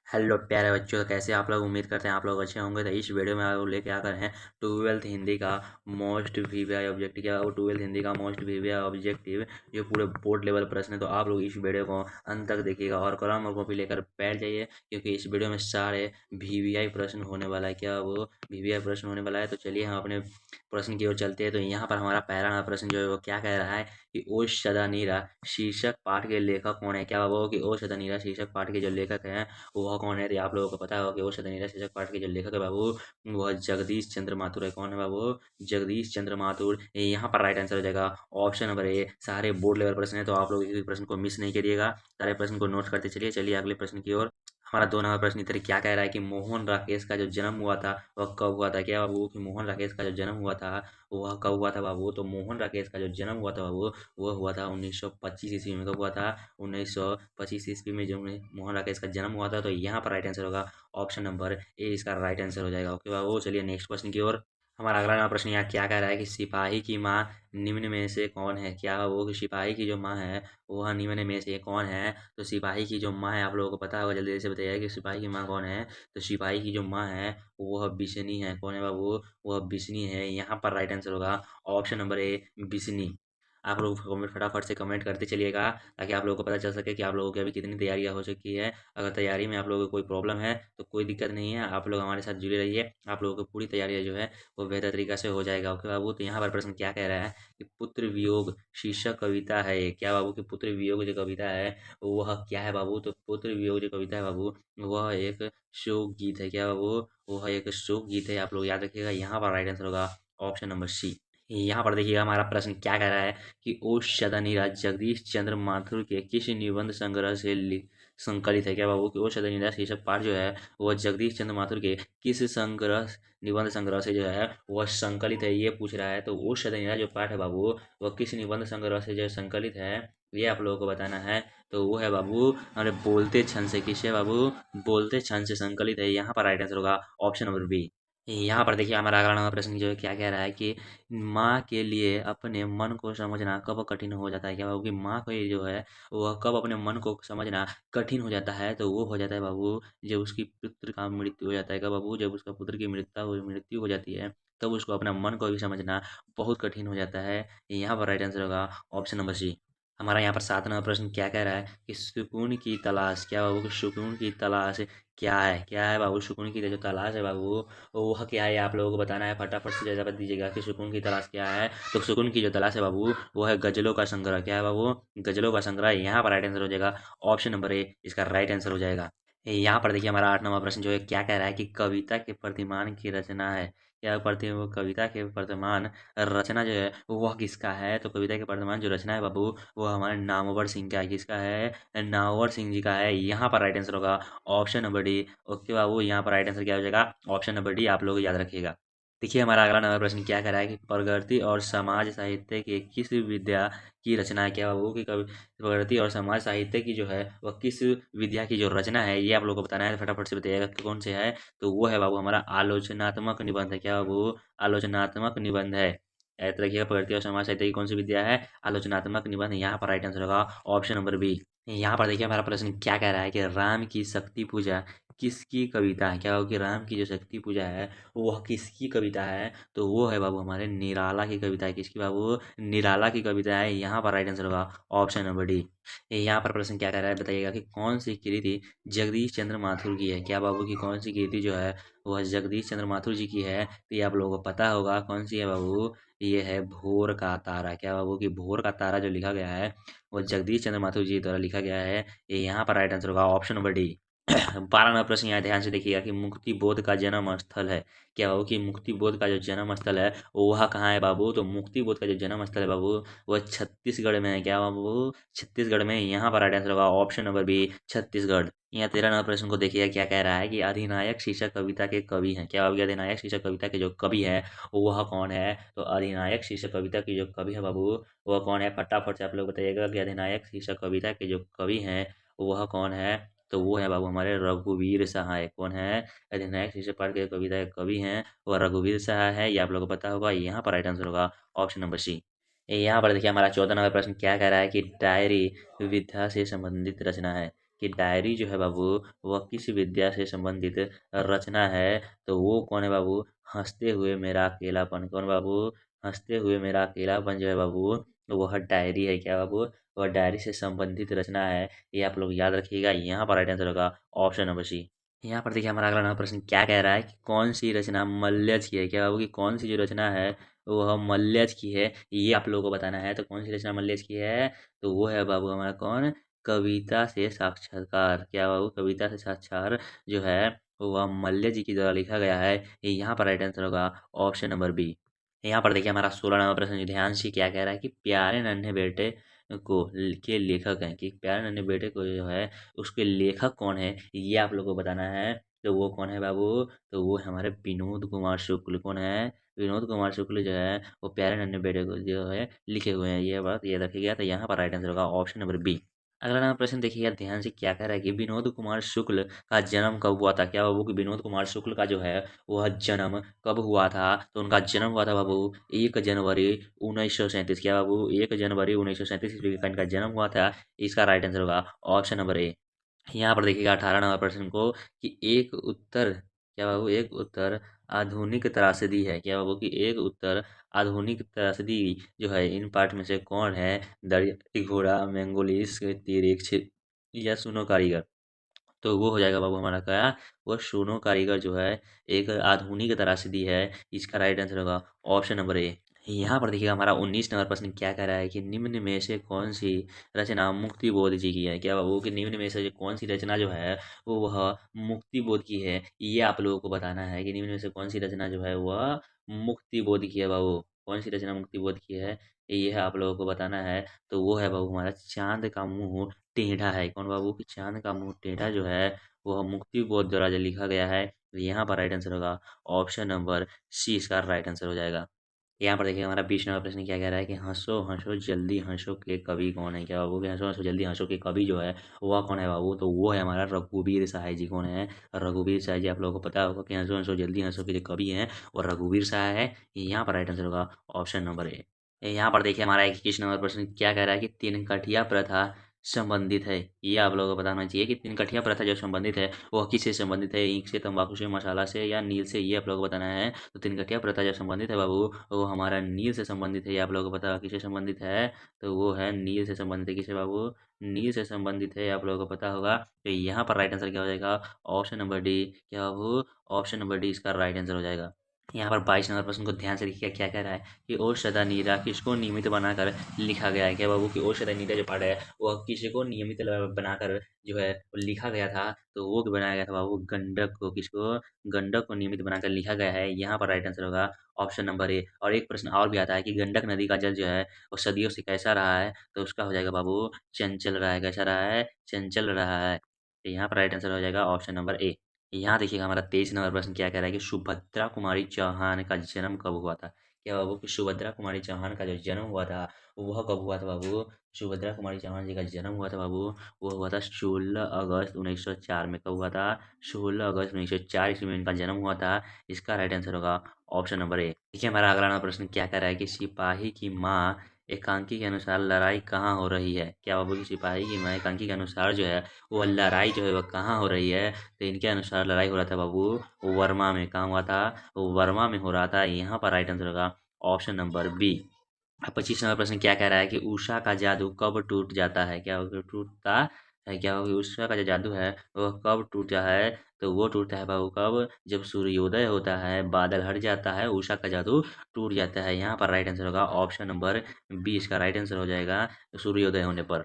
Hello प्यारे बच्चों, कैसे आप लोग? उम्मीद करते हैं आप लोग अच्छे होंगे। तो इस वीडियो में आप लोग लेके आ गए हैं 12th हिंदी का मोस्ट वीवीआई ऑब्जेक्टिव। क्या वो 12th हिंदी का मोस्ट वीवीआई ऑब्जेक्टिव जो पूरे बोर्ड लेवल प्रश्न है। तो आप लोग इस वीडियो को अंत तक देखिएगा और कलम और कॉपी लेकर बैठ जाइए, क्योंकि इस वीडियो में सारे वीवीआई प्रश्न होने वाला है। क्या वो वीवीआई प्रश्न होने वाला है? तो चलिए हम अपने प्रश्न की ओर चलते हैं। तो यहाँ पर हमारा पहला प्रश्न जो है वो क्या कह रहा है कि ओ सदा नीरा शीर्षक पाठ के लेखक कौन है? क्या वो कि ओ सदा नीरा शीर्षक पाठ के जो लेखक हैं वह कौन है? तो आप लोगों को पता होगा कि वो सत्यनीरा शीर्षक पाठ के जो लेखक है बाबू, वह जगदीश चंद्र माथुर है। कौन है बाबू? जगदीश चंद्र माथुर। यहाँ पर राइट आंसर हो जाएगा ऑप्शन नंबर ए। सारे बोर्ड लेवल प्रश्न है, तो आप लोग एक भी प्रश्न को मिस नहीं करिएगा, सारे प्रश्न को नोट करते चलिए। चलिए अगले प्रश्न की ओर। हमारा 2 नंबर प्रश्न इधर क्या कह रहा है कि मोहन राकेश का जो जन्म हुआ था वह कब हुआ था? क्या बाबू कि मोहन राकेश का जो जन्म हुआ था वह कब हुआ था बाबू? तो मोहन राकेश का जो जन्म हुआ था बाबू, वह हुआ था 1925 ईस्वी में। कब हुआ था? 1925 ईस्वी में जो मोहन राकेश का जन्म हुआ था। तो यहाँ पर राइट आंसर होगा ऑप्शन नंबर ए, इसका राइट आंसर हो जाएगा। ओके बाबू, चलिए नेक्स्ट प्रश्न की ओर। हमारा अगला प्रश्न यहाँ क्या कह रहा है कि सिपाही की माँ निम्न में से कौन है? क्या वो कि सिपाही की जो माँ है वह निम्न में से कौन है? तो सिपाही की जो माँ है, आप लोगों को पता होगा, जल्दी से बताइए कि सिपाही की माँ कौन है। तो सिपाही की जो माँ है वह बिशनी है। कौन है बाबू? वह बिशनी है। यहाँ पर राइट आंसर होगा ऑप्शन नंबर ए, बिशनी। आप लोग कमेंट फटाफट से कमेंट करते चलिएगा, ताकि आप लोगों को पता चल सके कि आप लोगों की अभी कितनी तैयारियां हो चुकी है। अगर तैयारी में आप लोगों को कोई प्रॉब्लम है तो कोई दिक्कत नहीं है, आप लोग हमारे साथ जुड़े रहिए, आप लोगों की पूरी तैयारी जो है वो बेहतर तरीका से हो जाएगा। ओके बाबू, तो यहाँ पर प्रश्न क्या कह रहा है कि पुत्र वियोग शीर्षक कविता है ये। क्या बाबू कि पुत्र वियोग जो कविता है वह क्या है बाबू? तो पुत्र वियोग जो कविता है बाबू, वह एक शोक गीत है। क्या बाबू? वह एक शोक गीत है। आप लोग याद रखिएगा, यहाँ पर राइट आंसर होगा ऑप्शन नंबर सी। यहाँ पर देखिएगा हमारा प्रश्न क्या कह रहा है कि ओ सदनीराज जगदीश चंद्र माथुर के किस निबंध संग्रह से संकलित है? क्या बाबू कि ओ सदनीराज शीर्षक पाठ जो है वह जगदीश चंद्र माथुर के किस संग्रह निबंध संग्रह से जो है वह संकलित है, ये पूछ रहा है। तो ओ सदनीराज जो पाठ है बाबू, वह किस निबंध संग्रह से जो संकलित है, ये आप लोगों को बताना है। तो वो है बाबू हमारे बोलते क्षण से। किससे बाबू? बोलते क्षण से संकलित है। यहाँ पर राइट आंसर होगा ऑप्शन नंबर बी। यहाँ पर देखिए हमारा अगला नंबर प्रश्न जो है क्या कह रहा है कि माँ के लिए अपने मन को समझना कब कठिन हो जाता है? क्या बाबू कि माँ को ये जो है वह कब अपने मन को समझना कठिन हो जाता है? तो वो हो जाता है बाबू जब उसकी पुत्र का मृत्यु हो जाता है। क्या बाबू? जब उसका पुत्र की मृत्यु हो जाती है, तब उसको अपना मन को भी समझना बहुत कठिन हो जाता है। यहाँ पर राइट आंसर होगा ऑप्शन नंबर सी। हमारा यहाँ पर 7 नंबर प्रश्न क्या कह रहा है कि सुकून की तलाश। क्या बाबू कि सुकून की तलाश क्या है? क्या है बाबू? सुकून की जो तलाश है बाबू, वह क्या है, आप लोगों को बताना है। फटाफट से जवाब दीजिएगा कि सुकून की तलाश क्या है। तो सुकून की जो तलाश है बाबू, वो है गजलों का संग्रह। क्या है बाबू? गजलों का संग्रह। यहाँ पर राइट आंसर हो जाएगा ऑप्शन नंबर ए, इसका राइट आंसर हो जाएगा। यहाँ पर देखिए हमारा 8 नंबर प्रश्न जो है क्या कह रहा है कि कविता के प्रतिमान की रचना है। क्या प्रति वो कविता के वर्तमान रचना जो है वह किसका है? तो कविता के वर्तमान जो रचना है बाबू, वो हमारे नामवर सिंह का है। किसका है? नामवर सिंह जी का है। यहाँ पर राइट आंसर होगा ऑप्शन नंबर डी। ओके बाबू, यहाँ पर राइट आंसर क्या हो जाएगा? Option number D. आप लोग याद रखिएगा। देखिए हमारा अगला नंबर प्रश्न क्या कह रहा है कि प्रगति और समाज साहित्य के किस विद्या की रचना है? क्या बाबू की कवि प्रगति और समाज साहित्य की जो है वह किस विद्या की जो रचना है, ये आप लोग को बताना है। फटाफट से बताइएगा कि कौन से है। तो वो है बाबू हमारा आलोचनात्मक निबंध है। क्या बाबू? आलोचनात्मक निबंध है। याद रखिएगा, प्रगति और समाज साहित्य की कौन सी विद्या है? आलोचनात्मक निबंध। यहाँ पर राइट आंसर होगा ऑप्शन नंबर बी। यहाँ पर देखिए हमारा प्रश्न क्या कह रहा है कि राम की शक्ति पूजा किसकी कविता है? क्या होगा कि राम की जो शक्ति पूजा है वह किसकी कविता है? तो वो है बाबू हमारे निराला की कविता है। किसकी बाबू? निराला की कविता है। यहाँ पर राइट आंसर होगा ऑप्शन नंबर डी। यहाँ पर प्रश्न क्या कह रहा है, बताइएगा कि कौन सी कृति जगदीश चंद्र माथुर की है? क्या बाबू की कौन सी कृति जो है वह जगदीश चंद्र माथुर जी की है? तो ये आप लोगों को पता होगा कौन सी है बाबू। ये है भोर का तारा। क्या बाबू की भोर का तारा जो लिखा गया है वो जगदीश चंद्र माथुर जी द्वारा लिखा गया है। ये यहाँ पर राइट आंसर होगा ऑप्शन नंबर डी। 12 प्रश्न यहाँ ध्यान से देखिएगा कि मुक्ति बोध का जन्म स्थल है। क्या बाबू कि मुक्ति बोध का जो जन्म स्थल है वह कहाँ है बाबू? तो मुक्ति बोध का जो जन्म स्थल है बाबू, वह छत्तीसगढ़ में है। क्या बाबू? छत्तीसगढ़ में। यहाँ पर राइट आंसर होगा ऑप्शन नंबर बी, छत्तीसगढ़। यहाँ 13 प्रश्न को देखिएगा क्या कह रहा है कि अधिनायक शीर्षक कविता के कवि हैं। क्या बाबू? अधिनायक शीर्षक कविता के जो कवि है वह कौन है? तो अधिनायक शीर्षक कविता की जो कवि है बाबू, वह कौन है? फटाफट से आप लोग बताइएगा कि अधिनायक शीर्षक कविता के जो कवि हैं वह कौन है? तो वो है बाबू हमारे रघुवीर सहाय। कौन है? अधिनायक शीर्षक पाठ के कविता के कवि हैं वह रघुवीर सहाय है। ये आप लोगों को पता होगा। यहाँ पर राइट आंसर होगा ऑप्शन नंबर सी। यहाँ पर देखिए हमारा 14 प्रश्न क्या कह रहा है कि डायरी विधा से संबंधित रचना है। कि डायरी जो है बाबू वह किस विद्या से संबंधित रचना है। तो वो कौन है बाबू, हंसते हुए मेरा अकेलापन। कौन बाबू, हंसते हुए मेरा अकेलापन जो है बाबू वह डायरी है। क्या बाबू, वह डायरी से संबंधित रचना है। ये आप लोग याद रखिएगा। यहाँ पर राइट आंसर होगा ऑप्शन नंबर सी। यहाँ पर देखिए हमारा अगला नंबर प्रश्न क्या कह रहा है कि कौन सी रचना मल्यज की है। क्या बाबू, कि कौन सी जो रचना है वह मल्यज की है, ये आप लोगों को बताना है। तो कौन सी रचना मल्यज की है, तो वो है बाबू हमारा कौन, कविता से साक्षात्कार। क्या बाबू, कविता से साक्षात्कार जो है वह मल्य जी के द्वारा लिखा गया है। ये यहाँ पर राइट आंसर होगा ऑप्शन नंबर बी। यहाँ पर देखिए हमारा 16 नंबर प्रश्न ध्यान से क्या कह रहा है कि प्यारे नन्हे बेटे को के लेखक हैं, कि प्यारे नन्हे बेटे को जो है उसके लेखक कौन है, ये आप लोग को बताना है। तो वो कौन है बाबू, तो वो है हमारे विनोद कुमार शुक्ल। कौन है, विनोद कुमार शुक्ल जो है वो प्यारे नन्हे बेटे को जो है लिखे हुए हैं। ये बात ये रखिएगा। तो यहाँ पर राइट आंसर होगा ऑप्शन नंबर बी। अगला नंबर प्रश्न देखिएगा ध्यान से क्या कह रहा है कि विनोद कुमार शुक्ल का जन्म कब हुआ था। क्या बाबू, कि विनोद कुमार शुक्ल का जो है वह जन्म कब हुआ था, तो उनका जन्म हुआ था बाबू 1 जनवरी 1937। क्या बाबू, 1 जनवरी 1937 ईस्वी का इनका जन्म हुआ था। इसका राइट आंसर होगा ऑप्शन नंबर ए। यहाँ पर देखिएगा 18 नंबर प्रश्न को कि एक उत्तर, क्या बाबू, एक उत्तर आधुनिक त्रासदी है। क्या बाबू, कि एक उत्तर आधुनिक त्रासदी जो है इन पाठ में से कौन है, दरियाई घोड़ा, मैंगोलिस, तिरेक्ष या सुनो कारीगर। तो वो हो जाएगा बाबू हमारा क्या, वो सुनो कारीगर जो है एक आधुनिक त्रासदी है। इसका राइट आंसर होगा ऑप्शन नंबर ए। यहाँ पर देखिएगा हमारा 19 नंबर प्रश्न क्या कह रहा है कि निम्न में से कौन सी रचना मुक्ति बोध जी की है। क्या बाबू, कि निम्न में से जो कौन सी रचना जो है वो वह मुक्ति बोध की है। ये आप लोगों को बताना है कि निम्न में से कौन सी रचना जो है वह मुक्ति बोध की है। बाबू कौन सी रचना मुक्ति बोध की है, ये है आप लोगों को बताना है। तो वो है बाबू हमारा चांद का मुंह टेढ़ा है। कौन बाबू, कि चांद का मुंह टेढ़ा जो है वह मुक्ति बोध द्वारा जो लिखा गया है। तो यहाँ पर राइट आंसर होगा ऑप्शन नंबर सी। इसका राइट आंसर हो जाएगा। यहाँ पर देखिए हमारा 20 नंबर प्रश्न क्या कह रहा है कि हंसो हंसो जल्दी हंसो के कवि कौन है। क्या बाबू, कि हंसो हंसो जल्दी हंसो के कवि जो है वह कौन है बाबू, तो वो है हमारा रघुवीर साय जी। कौन है, रघुवीर साय जी। आप लोगों को पता होगा कि हंसो हंसो जल्दी हंसो के जो कवि हैं और रघुवीर साय है। यहाँ पर राइट आंसर होगा ऑप्शन नंबर ए। यहाँ पर देखिए हमारा 21 नंबर प्रश्न क्या कह रहा है कि तीन कठिया प्रथा संबंधित है। ये आप लोगों को बताना चाहिए कि तीन कठिया प्रथा जो संबंधित है वह किससे संबंधित है, ईंख से, तंबाकू से, मसाला से या नील से, ये आप लोगों को बताना है। तो तीन कठिया प्रथा जो संबंधित है बाबू वो हमारा नील से संबंधित है। ये आप लोगों को पता किससे संबंधित है, तो वो है नील से संबंधित है। किसे बाबू, नील से संबंधित है, आप लोगों को पता होगा। तो यहाँ पर राइट आंसर क्या हो जाएगा ऑप्शन नंबर डी। क्या बाबू, ऑप्शन नंबर डी इसका राइट आंसर हो जाएगा। यहाँ पर 22 नंबर प्रश्न को ध्यान से देखिए क्या कह रहा है कि ओ सदा नीरा किसको नियमित बनाकर लिखा गया है। क्या बाबू, कि ओ सदा नीरा जो पाठ है वह किसी को नियमित बनाकर जो है वो लिखा गया था। तो वो बनाया गया था बाबू गंडक को। किसको, गंडक को नियमित बनाकर लिखा गया है। यहाँ पर राइट आंसर होगा ऑप्शन नंबर ए। और एक प्रश्न और भी आता है कि गंडक नदी का जल जो है वो सदियों से कैसा रहा है, तो उसका हो जाएगा बाबू चंचल रहा है। कैसा रहा है, चंचल रहा है। तो यहाँ पर राइट आंसर हो जाएगा ऑप्शन नंबर ए। यहाँ देखिएगा हमारा 23 नंबर प्रश्न क्या कह रहा है कि सुभद्रा कुमारी चौहान का जन्म कब हुआ था। क्या बाबू, कि सुभद्रा कुमारी चौहान का जो जन्म हुआ था वह कब हुआ था बाबू, सुभद्रा कुमारी चौहान जी का जन्म हुआ था बाबू वो हुआ था 16 अगस्त 1904 में। कब हुआ था, 16 अगस्त 1904 ईस्वी में इनका जन्म हुआ था। इसका राइट आंसर होगा ऑप्शन नंबर ए। देखिए हमारा अगला नंबर प्रश्न क्या कह रहा है कि सिपाही की माँ एकांकी के अनुसार लड़ाई कहाँ हो रही है। क्या बाबू, की सिपाही की माँ एकांकी के अनुसार जो है वो लड़ाई जो है वह कहाँ हो रही है, तो इनके अनुसार लड़ाई हो रहा था बाबू वर्मा में। कहाँ हुआ था, वर्मा में हो रहा था। यहाँ पर राइट आंसर होगा ऑप्शन नंबर बी। 25 नंबर प्रश्न क्या कह रहा है कि उषा का जादू कब टूट जाता है। क्या होगा, टूटता है। क्या होगा, उषा का जो जादू है वह कब टूटा है, तो वो टूटता है बाबू कब, जब सूर्योदय होता है, बादल हट जाता है, उषा का जादू टूट जाता है। यहाँ पर राइट आंसर होगा ऑप्शन नंबर बी। इसका राइट आंसर हो जाएगा सूर्योदय होने पर।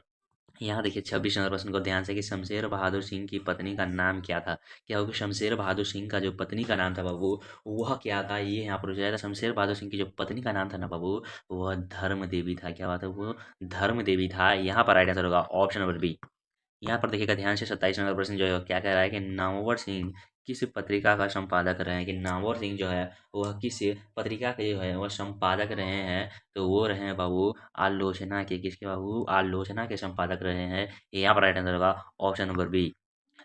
यहाँ देखिए 26 नंबर प्रश्न को ध्यान से कि शमशेर बहादुर सिंह की पत्नी का नाम क्या था। क्या होगा, शमशेर बहादुर सिंह का जो पत्नी का नाम था बाबू वह क्या था, ये यहाँ पर हो जाएगा। शमशेर बहादुर सिंह की जो पत्नी का नाम था ना बाबू वह धर्म देवी था। क्या बात है, वो धर्म देवी था। यहाँ पर राइट आंसर होगा ऑप्शन नंबर बी। यहाँ पर देखिएगा ध्यान से 27 नंबर प्रश्न जो है क्या कह रहा है कि नामवर सिंह किस पत्रिका का संपादक रहे हैं। कि नामवर सिंह जो है वह किस पत्रिका के जो है वह संपादक रहे हैं, तो वो रहे हैं बाबू आलोचना के। किसके बाबू, आलोचना के संपादक रहे हैं। ये यहाँ पर राइट आंसर होगा ऑप्शन नंबर बी।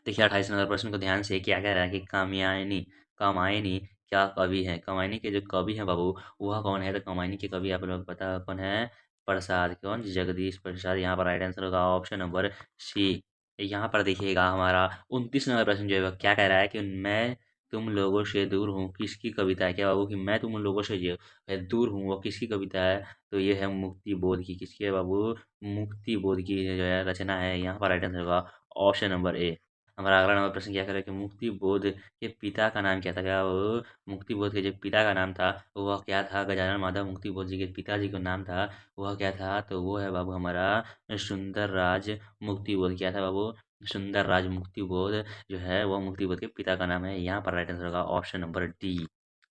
देखिए 28 नंबर प्रश्न को ध्यान से क्या कह रहा है कि कामयानी कामायनी क्या कवि है। कमायनी के जो कवि हैं बाबू वह कौन है, तो कमायनी के कवि आप लोग को पता कौन है, प्रसाद। कौन, जगदीश प्रसाद। यहाँ पर राइट आंसर होगा ऑप्शन नंबर सी। यहाँ पर देखिएगा हमारा 29 नंबर प्रश्न जो है वह क्या कह रहा है कि मैं तुम लोगों से दूर हूँ किसकी कविता है। क्या बाबू कि मैं तुम लोगों से जो है दूर हूँ वो किसकी कविता है। तो ये है मुक्ति बोध की। किसकी है बाबू। मुक्ति बोध की जो है रचना है। यहाँ पर राइट आंसर होगा ऑप्शन नंबर ए। हमारा अगला नंबर प्रश्न क्या करे कि मुक्ति बोध के पिता का नाम क्या था। क्या वो मुक्ति बोध के जो पिता का नाम था वह क्या था। गजानन माधव मुक्ति बोध जी के पिताजी का नाम था वह क्या था। तो वो है बाबू हमारा सुंदर राज मुक्ति बोध। क्या था बाबू। सुंदर राज मुक्ति बोध जो है वो मुक्ति बोध के पिता का नाम है। यहाँ पर राइट आंसर होगा ऑप्शन नंबर डी।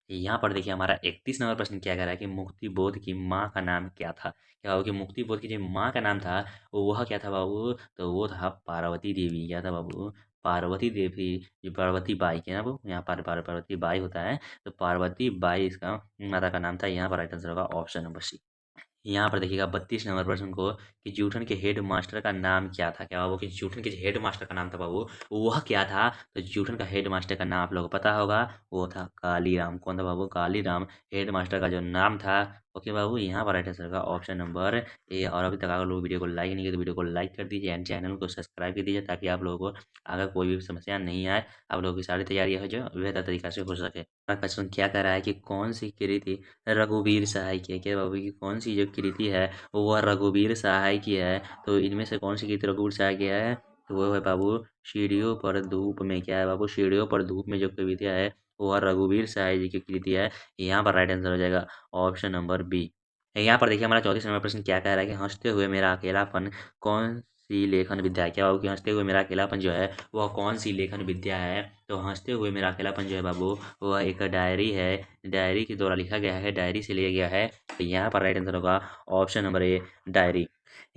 यहाँ पर देखिए हमारा 31 नंबर प्रश्न क्या कह रहा है कि मुक्ति बोध की माँ का नाम क्या था। क्या बाबू कि मुक्ति बोध की जो माँ का नाम था वह क्या था बाबू। तो वो था पार्वती देवी। क्या था बाबू। पार्वती देवी। जो पार्वती बाई के ना वो यहाँ पर पार्वती बाई होता है। तो पार्वती बाई इसका माता का नाम था। यहाँ पर राइट आंसर होगा ऑप्शन नंबर सी। यहाँ पर देखिएगा 32 नंबर प्रश्न को कि जूठन के हेड मास्टर का नाम क्या था। क्या बाबू कि जूठन के हेड मास्टर का नाम था बाबू वह क्या था। तो जूठन का हेड मास्टर का नाम आप लोगों को पता होगा वो था कालीराम। कौन था बाबू। कालीराम हेड मास्टर का जो नाम था। ओके बाबू यहाँ पर राइट आंसर का ऑप्शन नंबर ए। और अभी तक अगर लोग वीडियो को लाइक नहीं किए तो वीडियो को लाइक कर दीजिए एंड चैनल को सब्सक्राइब कर दीजिए ताकि आप लोगों को अगर कोई भी समस्या नहीं आए आप लोगों की सारी तैयारियाँ हो जो बेहतर तरीका से हो सके। क्वेश्चन क्या कह रहा है कि कौन सी कृति रघुवीर सहाय की है। क्या बाबू की कौन सी जो कृति है वह रघुवीर सहाय की है। तो इनमें से कौन सी कृति रघुवीर सहाय की है। तो वो है बाबू सीढ़ियों पर धूप में। क्या है बाबू। सीढ़ियों पर धूप में जो कविता है वह रघुवीर सहाय जी की कृति है। यहाँ पर राइट आंसर हो जाएगा ऑप्शन नंबर बी। यहाँ पर देखिए हमारा 34 नंबर प्रश्न क्या कह रहा है कि हंसते हुए मेरा अकेलापन कौन सी लेखन विद्या है। क्या बाबू कि हंसते हुए मेरा अकेलापन जो है वह कौन सी लेखन विद्या है। तो हंसते हुए मेरा अकेलापन जो है बाबू वह एक डायरी है। डायरी के द्वारा लिखा गया है। डायरी से लिया गया है। तो यहाँ पर राइट आंसर होगा ऑप्शन नंबर ए डायरी।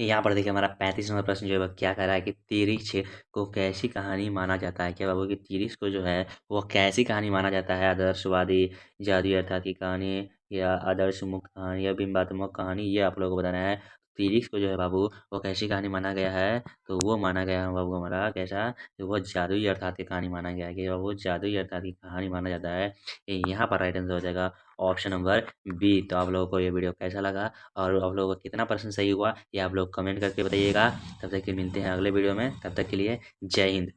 यहाँ पर देखिए हमारा 35 नंबर प्रश्न जो है वह क्या कह रहा है कि तिरिक्ष को कैसी कहानी माना जाता है। क्या बाबू कि तिरिक्ष को जो है वह कैसी कहानी माना जाता है। आदर्शवादी जादुई अर्थात की कहानी या आदर्श मुक्त कहानी या बिंबात्मक कहानी ये आप लोगों को बताना है। तिरिक्ष को जो है बाबू वो कैसी कहानी माना गया है। तो वो माना गया है बाबू हमारा कैसा। तो वो जादुई अर्थात की कहानी माना गया है कि वो जादुई अर्थात की कहानी माना जाता है। यहाँ पर राइट आंसर हो जाएगा ऑप्शन नंबर बी। तो आप लोगों को ये वीडियो कैसा लगा और आप लोगों को कितना परसेंट सही हुआ ये आप लोग कमेंट करके बताइएगा। तब तक के मिलते हैं अगले वीडियो में। तब तक के लिए जय हिंद।